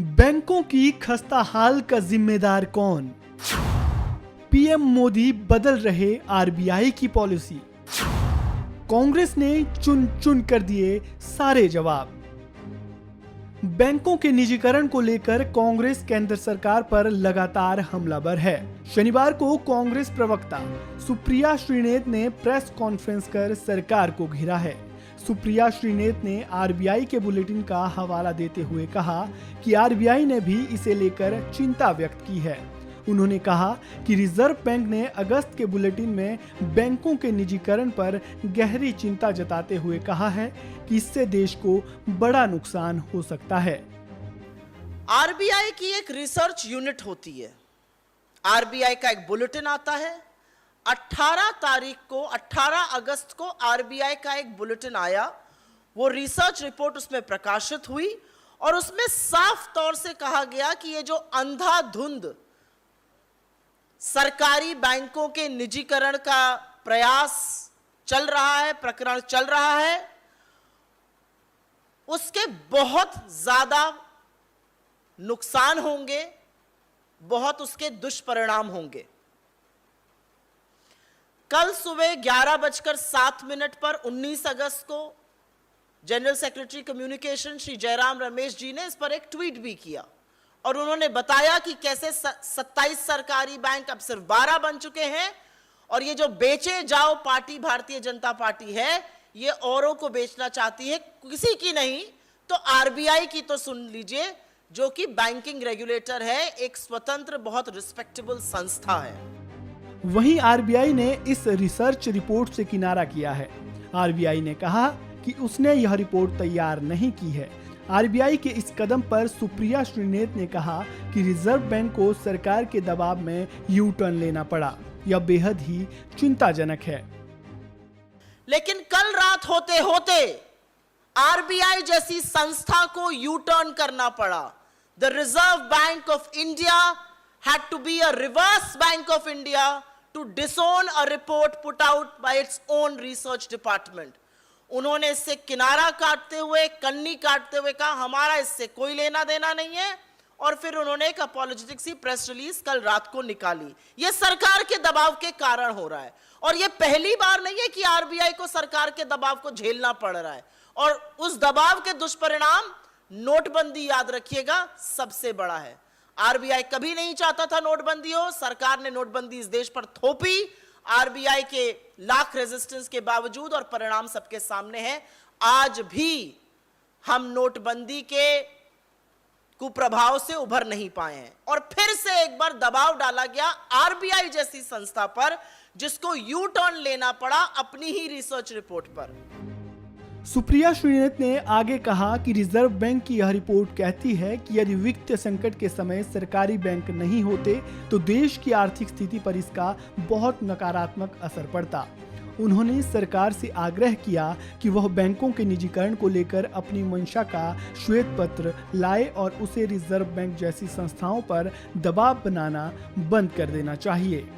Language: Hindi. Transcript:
बैंकों की खस्ताहाल का जिम्मेदार कौन? पीएम मोदी बदल रहे आरबीआई की पॉलिसी। कांग्रेस ने चुन चुन कर दिए सारे जवाब। बैंकों के निजीकरण को लेकर कांग्रेस केंद्र सरकार पर लगातार हमलावर है। शनिवार को कांग्रेस प्रवक्ता सुप्रिया श्रीनेत ने प्रेस कॉन्फ्रेंस कर सरकार को घेरा है। सुप्रिया श्रीनेत ने आरबीआई के बुलेटिन का हवाला देते हुए कहा कि आरबीआई ने भी इसे लेकर चिंता व्यक्त की है। उन्होंने कहा कि रिजर्व बैंक ने अगस्त के बुलेटिन में बैंकों के निजीकरण पर गहरी चिंता जताते हुए कहा है कि इससे देश को बड़ा नुकसान हो सकता है। आरबीआई की एक रिसर्च यूनिट होती है। आरबीआई का एक बुलेटिन आता है। 18 अगस्त को आरबीआई का एक बुलेटिन आया। वो रिसर्च रिपोर्ट उसमें प्रकाशित हुई और उसमें साफ तौर से कहा गया कि ये जो अंधाधुंध सरकारी बैंकों के निजीकरण का प्रयास चल रहा है, प्रकरण चल रहा है, उसके बहुत ज्यादा नुकसान होंगे, बहुत उसके दुष्परिणाम होंगे। कल सुबह 11:07 पर 19 अगस्त को general secretary communication Shri Jairam Ramesh ji ने इस पर एक ट्वीट भी किया और उन्होंने बताया कि कैसे 27 सरकारी बैंक अब सिर्फ 12 बन चुके हैं और ये जो बेचे जाओ पार्टी भारतीय जनता पार्टी है, ये औरों को बेचना चाहती है, किसी की नहीं तो आरबीआई की तो सुन लीजिए, जो कि बैंकिंग रेगुलेटर है, एक स्वतंत्र बहुत रिस्पेक्टेबल संस्था है। वहीं आरबीआई ने इस रिसर्च रिपोर्ट से किनारा किया है। आरबीआई ने कहा कि उसने यह रिपोर्ट तैयार नहीं की है। आरबीआई के इस कदम पर सुप्रिया श्रीनेत ने कहा कि रिजर्व बैंक को सरकार के दबाव में यू टर्न लेना पड़ा। यह बेहद ही चिंताजनक है। लेकिन कल रात होते होते आरबीआई जैसी संस्था को यू टर्न करना पड़ा। The reserve bank of India had to be a reverse Bank of India to disown a report put out by its own research department. उन्होंने इससे किनारा काटते हुए, कन्नी काटते हुए कहा हमारा इससे कोई लेना देना नहीं है और फिर उन्होंने एक अपॉलोजेटिक सी प्रेस रिलीज कल रात को निकाली। यह सरकार के दबाव के कारण हो रहा है और यह पहली बार नहीं है कि आरबीआई को सरकार के दबाव को झेलना पड़ रहा है और उस दबाव के दुष्परिणाम नोटबंदी, याद रखिएगा, सबसे बड़ा है। आरबीआई कभी नहीं चाहता था नोटबंदी हो, सरकार ने नोटबंदी इस देश पर थोपी। आरबीआई के लाख रेजिस्टेंस के बावजूद और परिणाम सबके सामने है। आज भी हम नोटबंदी के कुप्रभाव से उभर नहीं पाए हैं और फिर से एक बार दबाव डाला गया आरबीआई जैसी संस्था पर, जिसको यू टर्न लेना पड़ा अपनी ही रिसर्च रिपोर्ट पर। सुप्रिया श्रीनेत ने आगे कहा कि रिजर्व बैंक की यह रिपोर्ट कहती है कि यदि वित्तीय संकट के समय सरकारी बैंक नहीं होते तो देश की आर्थिक स्थिति पर इसका बहुत नकारात्मक असर पड़ता। उन्होंने सरकार से आग्रह किया कि वह बैंकों के निजीकरण को लेकर अपनी मंशा का श्वेत पत्र लाए और उसे रिजर्व बैंक जैसी संस्थाओं पर दबाव बनाना बंद कर देना चाहिए।